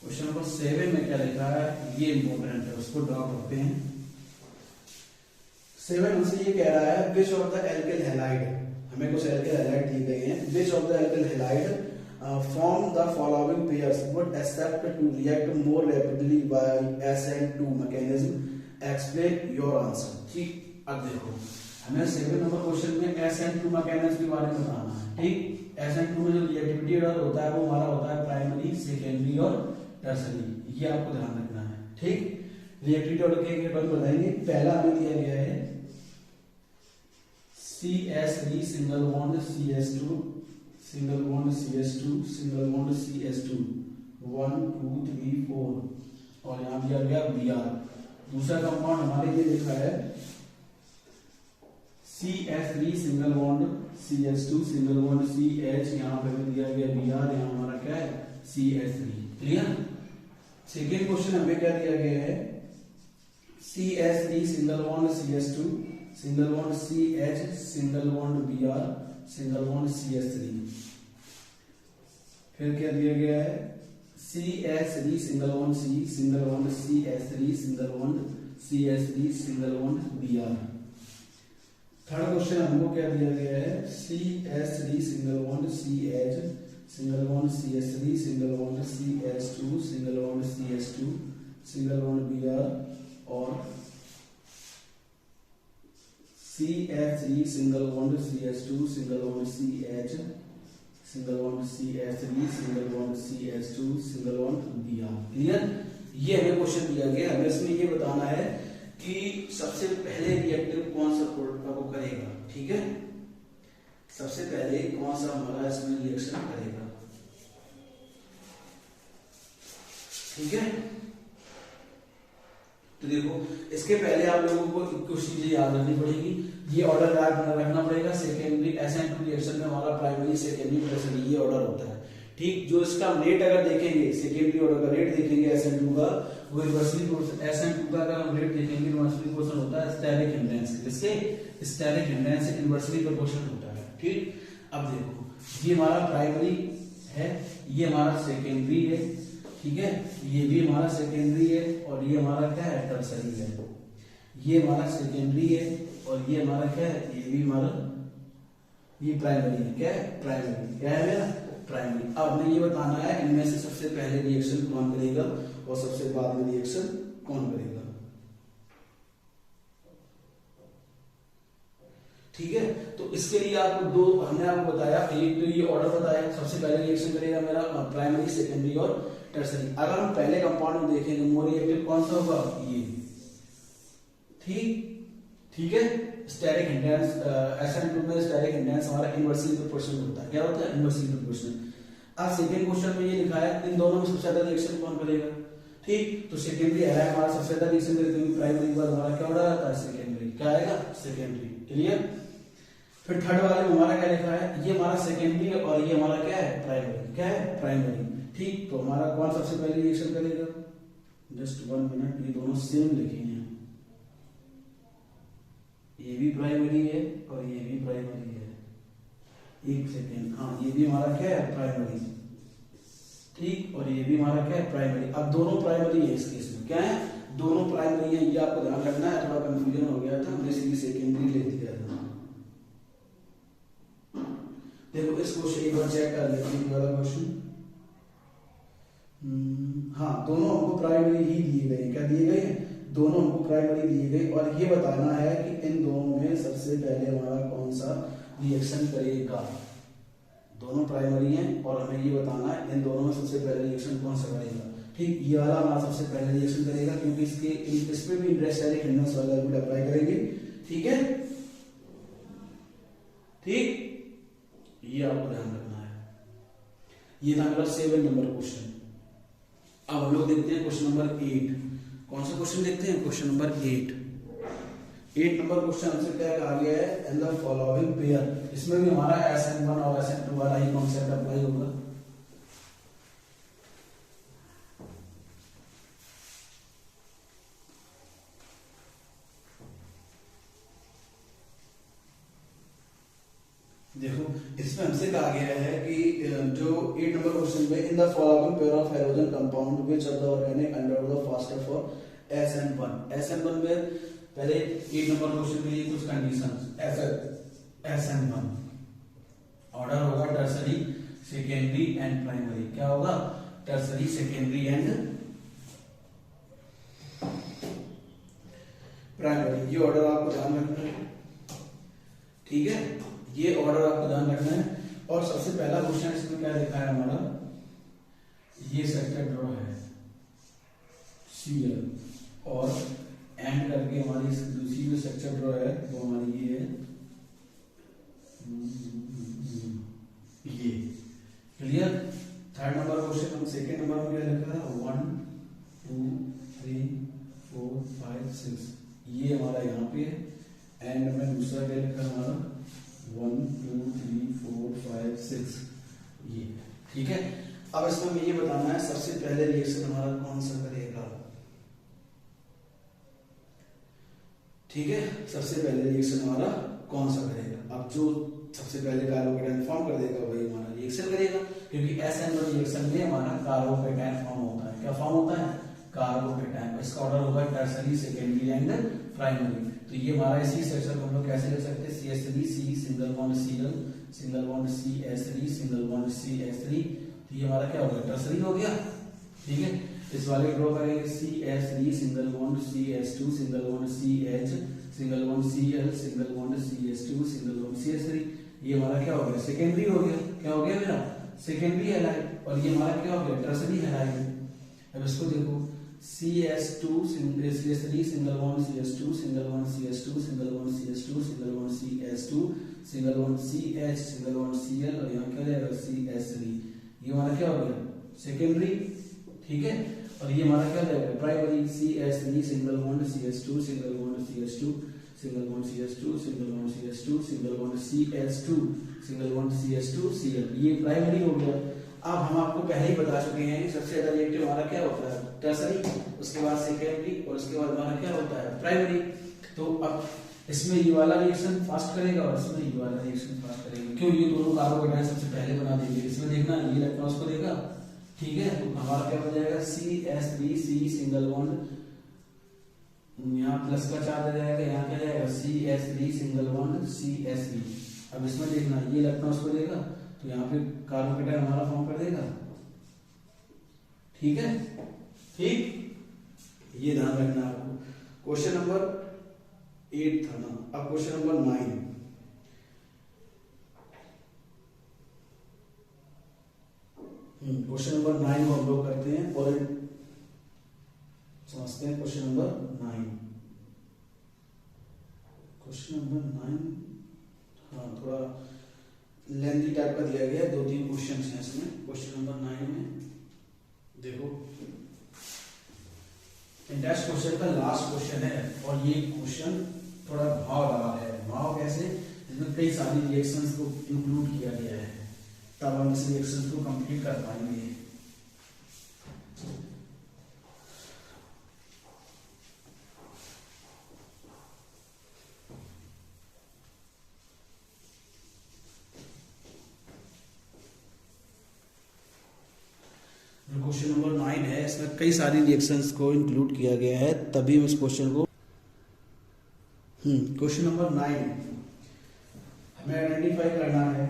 क्वेश्चन नंबर 7 में क्या लिखा है? ये इंपॉर्टेंट है, उसको ड्रॉ करते हैं। 7 हमसे ये कह रहा है which of the alkyl halide. हमें कुछ एल्किल हैलाइड दिए गए हैं। Which of the alkyl halide form the following pairs would accept to react more rapidly by SN2 mechanism explain your answer. ठीक, अब देखो हमें 7 नंबर क्वेश्चन में SN2 मैकेनिज्म के बारे में बताना है। ठीक, SN2 में जो रिएक्टिविटी ऑर्डर होता है वो हमारा होता है प्राइमरी, सेकेंडरी और टर्सरी, ये आपको ध्यान रखना है। ठीक, रिएक्टिविटी ऑर्डर के बारे में बताएंगे। पहला हमें दिया गया है CH3 single bond CH2 single bond CH2 single bond CH2 1 2 3 4 और यहाँ दिया गया Br। दूसरा कंपाउंड हमारे ये लिखा है CH3 single bond CH2 single bond CH, यहाँ पे हमें दिया गया Br, यहाँ हमारा क्या है CH3। क्लियर। सेकेंड क्वेश्चन हमें क्या दिया गया है CH3 single bond CH2 single bond CH single bond Br single bond CH3। फिर क्या दिया गया है CH3 single bond C single bond CH3 single bond CH3 single bond Br। Third question हमको क्या दिया गया है CH3 single bond CH single bond CH3 single bond CH2 single bond CH2 single bond Br और CH3 single bond CH2 single bond CH single bond CH3 single bond CH2 single bond Br। Clear. ये हमें क्वेश्चन दिया गया, हमें इसमें ये बताना है कि सबसे पहले रिएक्टिव कौन सा प्रोडक्ट को करेगा। ठीक है, सबसे पहले कौन सा हमारा इसमें रिएक्शन करेगा। ठीक है, तो देखो इसके पहले आप लोगों को कुछ चीजें याद रखनी पड़ेगी। ये ऑर्डर याद रखना पड़ेगा। सेकेंडरी SN2 रिएक्शन में हमारा प्राइमरी, सेकेंडरी, टर्सरी ये ऑर्डर होता है। ठीक, जो इसका रेट अगर देखेंगे, सेकेंडरी ऑर्डर का रेट देखेंगे SN2 का, वो रिवर्सली प्रोपोर्शन SN2 का अगर हम रेट देखेंगे रिवर्सली प्रोपोर्शन होता है स्टेरिक हिंड्रेंस के, जिससे स्टेरिक हिंड्रेंस से इनवर्सली प्रोपोर्शन होता है। ठीक, अब देखो ये हमारा प्राइमरी है, ये हमारा सेकेंडरी है। ठीक है, ये भी हमारा सेकेंडरी है और ये हमारा क्या है टर्सरी है। ये हमारा सेकेंडरी है और ये हमारा क्या है, ये भी हमारा ये प्राइमरी है। क्या है प्राइमरी, क्या है मेरा प्राइमरी। अब हमें ये बताना है इनमें से सबसे पहले रिएक्शन कौन करेगा और सबसे बाद में रिएक्शन कौन करेगा। ठीक है, तो इसके लिए आपको दो हमने आपको बताया, एक तो ये ऑर्डर बताया, सबसे पहले रिएक्शन करेगा मेरा प्राइमरी, सेकेंडरी और टर्सरी। अगर हम पहले कंपाउंड में देखेंगे मोर रिएक्टिव कौन सा होगा, ये। ठीक है, स्टेरिक हिंड्रेंस SN2 में स्टेरिक हिंड्रेंस हमारा इनवर्सली प्रोपोर्शनल होता है। क्या होता है इनवर्सली प्रोपोर्शनल। अब सेकंड क्वेश्चन में ये लिखा है इन दोनों में सबसे ज्यादा रिएक्शन कौन करेगा। ठीक, तो सेकेंडरी है हमारा सबसे ज्यादा रिएक्शन करेगा, प्राइमरी के बाद हमारा क्या ऑर्डर आता है सेकेंडरी। क्या आएगा सेकेंडरी। क्लियर। फिर थर्ड वाले में हमारा क्या लिखा है, ये हमारा सेकेंडरी और ये हमारा क्या है प्राइमरी। क्या है प्राइमरी। ठीक, तो हमारा कौन सबसे पहले रिएक्शन करेगा, जस्ट 1 मिनट, ये दोनों सेम लिखे हैं, ये भी प्राइमरी है और ये भी प्राइमरी है। एक सेकेंड, हाँ ये भी हमारा क्या है प्राइमरी। ठीक, और ये भी हमारा क्या है प्राइमरी। अब दोनों प्राइमरी है इस केस में। क्या है दोनों प्राइमरी है, ये आपको ध्यान रखना है। थोड़ा कंफ्यूजन हो गया था, हमने सीधी सेकेंडरी ले दिया था। देखो इस क्वेश्चन एक बार चेक कर लेते हैं वाला क्वेश्चन। हाँ, दोनों हमको प्राइमरी ही दिए गए। क्या दिए गए, दोनों हमको प्राइमरी दिए गए और ये बताना है कि इन दोनों में सबसे पहले हमारा कौन सा रिएक्शन करेगा। दोनों प्राइमरी हैं और हमें ये बताना है इन दोनों में सबसे पहले रिएक्शन कौन सा करेगा। ठीक, ये वाला हमारा सबसे पहले रिएक्शन करेगा क्योंकि इस पे भी इंटरेस्ट है, हिंड्रेंस वाला अप्लाई करेंगे। ठीक है, ठीक, ये आपको ध्यान रखना है। ये था मेरा 7 नंबर क्वेश्चन। अब हम लोग देखते हैं क्वेश्चन नंबर 8। कौन सा क्वेश्चन देखते हैं, क्वेश्चन नंबर 8 नंबर क्वेश्चन हमसे क्या कहा गया है, इन द फॉलोइंग पेयर। इसमें भी हमारा SN1 और SN2 वाला ही कॉन्सेप्ट अप्लाई होगा। देखो इसमें हमसे कहा गया है कि जो 8 नंबर क्वेश्चन में in the following pair of halogen compound which of the organic under the faster for SN1 में पहले 8 नंबर क्वेश्चन में ये कुछ कंडीशंस SN1 ऑर्डर होगा टर्सरी, सेकेंडरी एंड प्राइमरी। क्या होगा टर्सरी, सेकेंडरी एंड ये ऑर्डर आपको ध्यान रखना है, ठीक है, ये ऑर्डर आपको ध्यान रखना है। और सबसे पहला क्वेश्चन इसमें क्या लिखा है हमारा, ये सेक्टर ड्रॉ है सीएल, और एंड करके हमारी दूसरी जो सेक्टर ड्रॉ है वो हमारी ये है, ये क्लियर। थर्ड नंबर क्वेश्चन हम सेकेंड नंबर में क्या लिखा है 1 2 3 4 5 6, ये हमारा यहाँ पे है। एंड में दूसरा क्या लिखा है हमारा 1 2 3 4 5 6, ये, ठीक है। अब इसमें हमें ये बताना है सबसे पहले रिएक्शन हमारा कौन सा करेगा, ठीक है, सबसे पहले रिएक्शन हमारा कौन सा करेगा। अब जो सबसे पहले कार्बोकेटायन फॉर्म कर देगा वही हमारा रिएक्शन करेगा, क्योंकि SN1 रिएक्शन में हमारा कार्बोकेटायन फॉर्म होता है। क्या फॉर्म होता है, कार्बोकेटायन। इसका ऑर्डर होगा टर्सरी, सेकेंडरी एंड प्राइमरी। तो ये हमारा इसी स्ट्रक्चर को हम लोग कैसे लिख सकते हैं, CH3C single bond Cl single bond CH3 single bond CH3, तो ये हमारा क्या हो गया, टर्सरी हो गया, ठीक है। इस वाले ड्रॉ करेंगे CH3 single bond CH2 single bond CH single bond Cl single bond CH2 single bond CH3, ये हमारा क्या हो गया, सेकेंडरी हो गया। क्या हो गया मेरा, सेकेंडरी हैलाइड। और ये हमारा क्या हो गया, टर्सरी हैलाइड। अब इसको देखो CH2 CH3 single bond CH2 single bond CH2 single bond CH2 single bond CH2 single bond CH single bond Cl, और यहाँ क्या रहेगा CH3, ये हमारा क्या हो गया, सेकेंडरी, ठीक है। और ये हमारा क्या रहेगा, primary, CH3 single bond CH2 single bond CH2 single bond CH2 single bond CH2 single bond CH2 single bond CH2 Cl, ये प्राइमरी हो गया। अब हम आपको पहले ही बता चुके हैं सबसे ज्यादा रिएक्टिव हमारा क्या होता है, टर्सरी, उसके बाद सेकेंडरी, और उसके बाद हमारा क्या होता है, प्राइमरी। तो अब इसमें ये वाला रिएक्शन फास्ट करेगा और इसमें ये वाला रिएक्शन फास्ट करेगा। क्यों, ये दोनों कार्बोकेटायन सबसे पहले बना देंगे। इसमें देखना ये इलेक्ट्रॉन्स को देगा, ठीक है। तो हमारा क्या हो जाएगा CH3C सिंगल बॉन्ड, यहाँ प्लस का चार्ज आ जाएगा, यहाँ क्या जाएगा CH3 सिंगल बॉन्ड CH3। अब इसमें देखना ये इलेक्ट्रॉन्स को देगा, तो यहाँ पे कार्बोकेटायन हमारा फॉर्म कर देगा, ठीक है, ठीक, ये ध्यान रखना आपको। क्वेश्चन नंबर 8 था ना, अब क्वेश्चन नंबर 9। क्वेश्चन नंबर 9 को हम लोग करते हैं और समझते हैं। क्वेश्चन नंबर 9, क्वेश्चन नंबर 9, हाँ थोड़ा लेंथी टाइप का दिया गया है, 2-3 क्वेश्चन हैं इसमें। क्वेश्चन नंबर 9 में देखो, इंडेक्स क्वेश्चन का लास्ट क्वेश्चन है, और ये क्वेश्चन थोड़ा भाव लगा है। भाव कैसे, इसमें कई सारी रिएक्शंस को इंक्लूड किया गया है, तब हम इस रिएक्शन को कंप्लीट कर पाएंगे। क्वेश्चन नंबर 9 है, इसमें कई सारी रिएक्शंस को इंक्लूड किया गया है, तभी हम इस क्वेश्चन को क्वेश्चन नंबर 9 हमें आइडेंटिफाई करना है।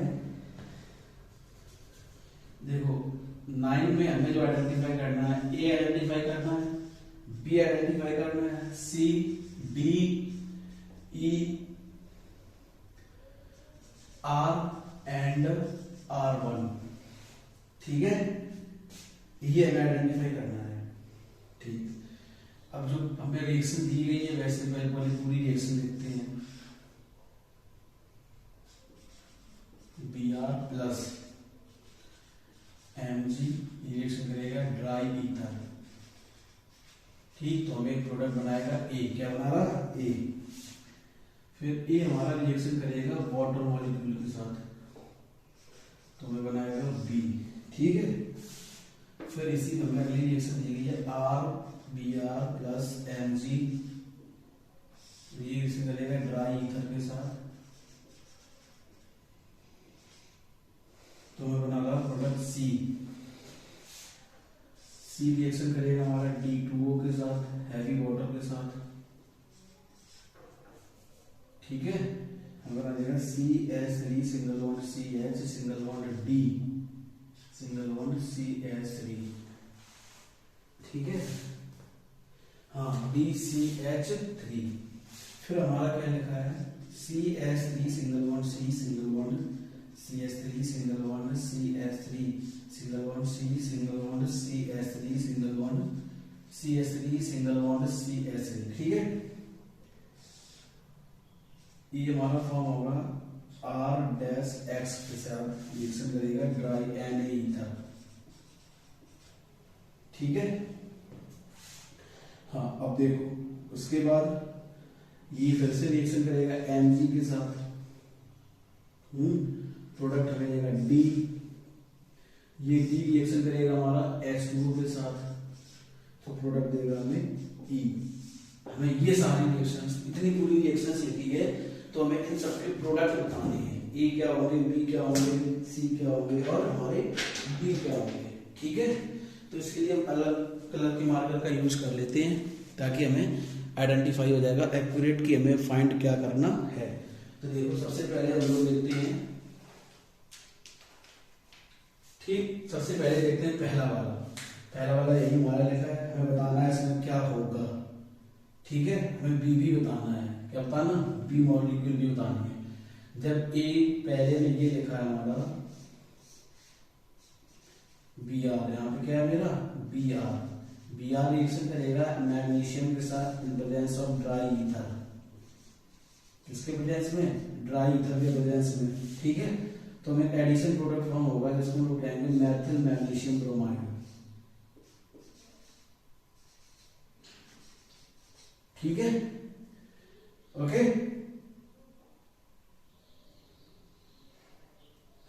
देखो 9 में हमें जो आइडेंटिफाई करना है, ए आइडेंटिफाई करना है, बी आइडेंटिफाई करना है, C D E R and R1, ठीक है, ये हमें आइडेंटिफाई करना है, ठीक। अब जो हमें रिएक्शन दी गई है वैसे वाली पूरी रिएक्शन लिखते हैं। Br प्लस Mg रिएक्शन करेगा ड्राई ईथर, ठीक। तो हमें एक प्रोडक्ट बनाएगा ए, क्या बना रहा ए। फिर ए हमारा रिएक्शन करेगा वाटर मॉलिक्यूल के साथ, तो हमें बनाएगा बी, ठीक है। फिर इसी में हमें अगली रिएक्शन दी गई है RBr प्लस Mg, रिएक्शन करेगा ड्राई ईथर के साथ, तो हमें बना प्रोडक्ट सी। सी रिएक्शन करेगा हमारा D2O के साथ, हैवी वाटर के साथ, ठीक है। हमें बना देगा CH3 single bond CH single bond D single bond CH3, ठीक है, हाँ DCH3। फिर हमारा क्या लिखा है, CH3 single bond C single bond CH3 single bond CH3 single bond C single bond CH3 single bond CH3 single bond CH3, ठीक है। ये हमारा फॉर्म होगा R-X के साथ रिएक्शन करेगा ड्राई Na ईथर, ठीक है। हाँ अब देखो उसके बाद ये फिर से रिएक्शन करेगा Mg के साथ, प्रोडक्ट रहेगा D, ये D रिएक्शन करेगा हमारा H2O के साथ, तो प्रोडक्ट देगा हमें E। हमें ये सारी रिएक्शंस, इतनी पूरी रिएक्शंस लिखी है, तो हमें इन सबके प्रोडक्ट बताने हैं, E क्या होंगे, B क्या होंगे, C क्या होंगे और हमारे D क्या होंगे, ठीक है। तो इसके लिए हम अलग कलर के मार्कर का यूज कर लेते हैं ताकि हमें आइडेंटिफाई हो जाएगा एक्यूरेट कि हमें फाइंड क्या करना है। तो देखो सबसे पहले हम लोग देखते हैं, ठीक, सबसे पहले देखते हैं पहला वाला यही हमारा लिखा है, हमें बताना है इसमें क्या होगा, ठीक है। हमें बी भी बताना है, क्या बताना, बी मॉलिक्यूल भी बतानी है। जब ए पहले में ये लिखा है हमारा Br, यहाँ पे क्या है मेरा Br रिएक्शन करेगा मैग्नीशियम के साथ in presence of dry ether, किसके प्रेजेंस में, ड्राई ईथर के प्रेजेंस में, ठीक है। तो हमें एडिशन प्रोडक्ट फॉर्म होगा जिसको हम लोग कहेंगे मेथिल मैग्नीशियम ब्रोमाइड, ठीक है, ओके।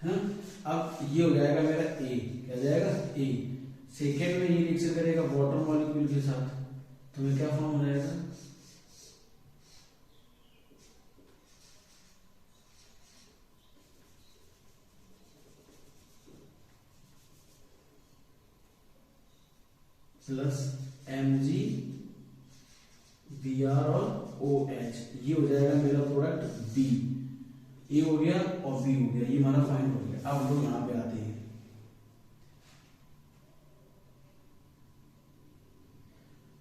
हाँ अब ये हो जाएगा मेरा ए, क्या जाएगा ए। सेकेंड में ये रिएक्शन करेगा वाटर मॉलिक्यूल के साथ, तो ये क्या फॉर्म हो जाएगा, प्लस MgBr और OH, ये हो जाएगा मेरा प्रोडक्ट B। ए हो गया और बी हो गया, ये हमारा फाइंड हो गया। अब हम लोग यहां पे आते हैं,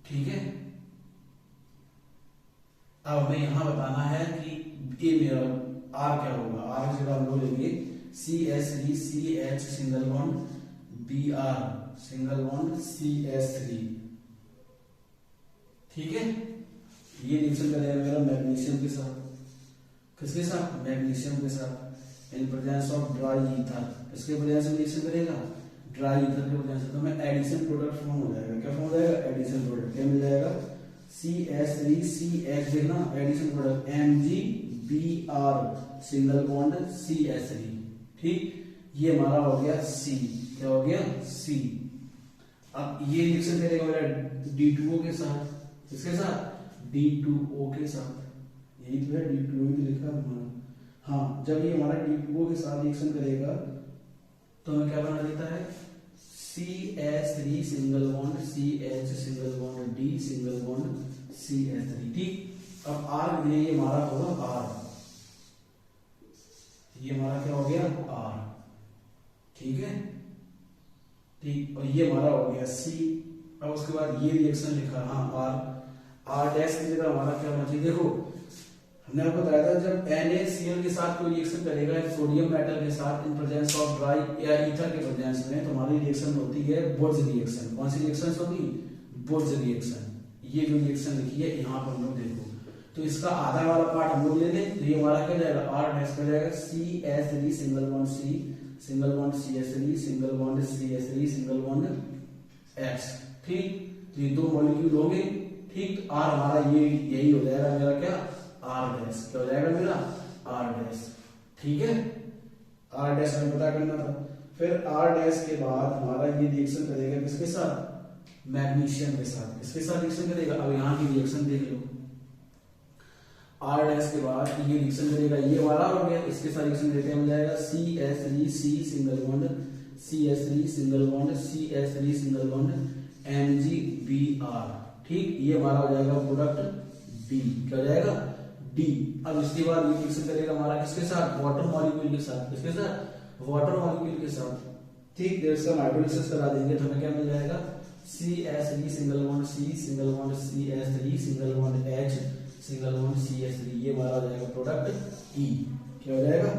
ठीक है। अब हमें यहां बताना है कि ए मेरा आर क्या होगा, आर की जगह हम लोग लेंगे CH3CH single bond Br single bond CH3, ठीक है। ये रिएक्शन करेगा मेरा मैग्नीशियम के साथ, किसके साथ, मैग्नीशियम के साथ in presence of dry ether, इसके प्रेजेंस में रिएक्शन करेगा ड्राई ईथर के प्रेजेंस, तो हमें एडिशन प्रोडक्ट फॉर्म हो जाएगा, क्या फॉर्म हो जाएगा, एडिशन प्रोडक्ट, क्या मिल जाएगा CH3CH, देखना addition product MgBr single bond CH3, ठीक। ये हमारा हो गया C, क्या हो गया C। अब ये रिएक्शन करेगा मेरा D2O के साथ, किसके साथ, D2O के साथ, यही तो है D2O ही लिखा है हमारा। हाँ जब ये हमारा D2O के साथ रिएक्शन करेगा तो हमें क्या बना देता है CH3 single bond CH single bond D single bond CH3, ठीक। अब R ये हमारा होगा R, ये हमारा क्या हो गया R, ठीक है, ठीक। और ये हमारा हो गया C। अब उसके बाद ये रिएक्शन लिखा, हाँ R डैश की जगह हमारा क्या होना चाहिए, देखो हमने आपको बताया था जब NaCl के साथ कोई रिएक्शन करेगा सोडियम मेटल के साथ इन प्रेजेंस ऑफ ड्राई या ईथर के प्रेजेंस में, तो हमारी रिएक्शन होती है बुर्ज रिएक्शन। कौन सी रिएक्शन होगी, बुर्ज रिएक्शन। ये जो रिएक्शन लिखी है यहाँ पर हम लोग देखो, तो इसका आधा वाला पार्ट हम लोग ले लें, तो ये हमारा क्या जाएगा R डैश का जाएगा CH3 single bond C single bond CH3 single bond CH3 single bond X, ठीक। तो ये दो मॉलिक्यूल होंगे, ठीक। तो R हमारा ये यही हो जाएगा मेरा क्या R डैश, क्या हो जाएगा मेरा R डैश, ठीक है। R डैश हमें पता करना था। फिर R डैश के बाद हमारा ये रिएक्शन करेगा किसके साथ, मैग्नीशियम के साथ, किसके साथ रिएक्शन करेगा, अब यहाँ की रिएक्शन देख लो। R डैश के बाद ये रिएक्शन करेगा, ये वाला हो गया, इसके साथ रिएक्शन करेगा मिल जाएगा CH3C single bond CH3 single bond CH3 single bond MgBr, ठीक। ये हमारा हो जाएगा प्रोडक्ट D, क्या हो जाएगा D। अब इसके बाद ये रिएक्शन करेगा हमारा किसके साथ, वाटर मॉलिक्यूल के साथ, किसके साथ, वाटर मॉलिक्यूल के साथ, ठीक। देर से हाइड्रोलिसिस करा देंगे तो हमें क्या मिल जाएगा CH3 single bond C single bond CH3 single bond H single bond CH3, ये हमारा हो जाएगा प्रोडक्ट E। क्या हो जाएगा?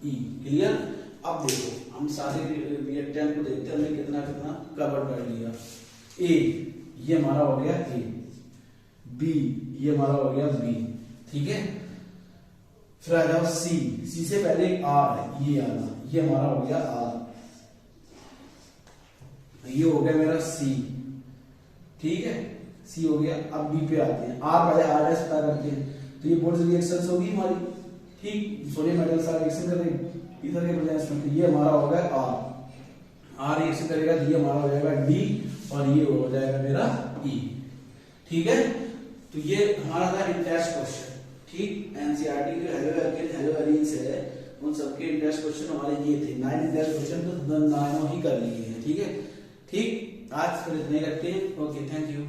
E। क्लियर? अब देखो हम सारे रिएक्टेंट को देखते हैं, हमने कितना कितना कवर कर लिया। A ये हमारा हो गया A, B ये हमारा हो गया B, ठीक है। फिर आ जाओ C से पहले R है, ये आना, ये हमारा हो गया R, ये हो गया मेरा C, ठीक है, C हो गया। अब B पे आते हैं, R पहले R डैश पता करते हैं, तो ये बोर्ड रिएक्शंस होगी हमारी, ठीक, सोडियम मेटल सारा रिएक्शन कर रहे इधर के प्रेजेंस में, तो ये हमारा हो गया R रिएक्शन करेगा, तो ये हमारा हो जाएगा D और ये हो जाएगा मेरा E, ठीक है। तो ये हमारा था इंटरेस्ट क्वेश्चन, ठीक। एनसीईआरटी के हेलो एल्केन हेलो एरीन्स है, उन सबके इंटरेस्ट क्वेश्चन हमारे ये थे। 9 इंटरेस्ट क्वेश्चन तो 9 ही कर लिए हैं, ठीक है। ठीक, आज फिर इतने करते हैं। Okay, thank you.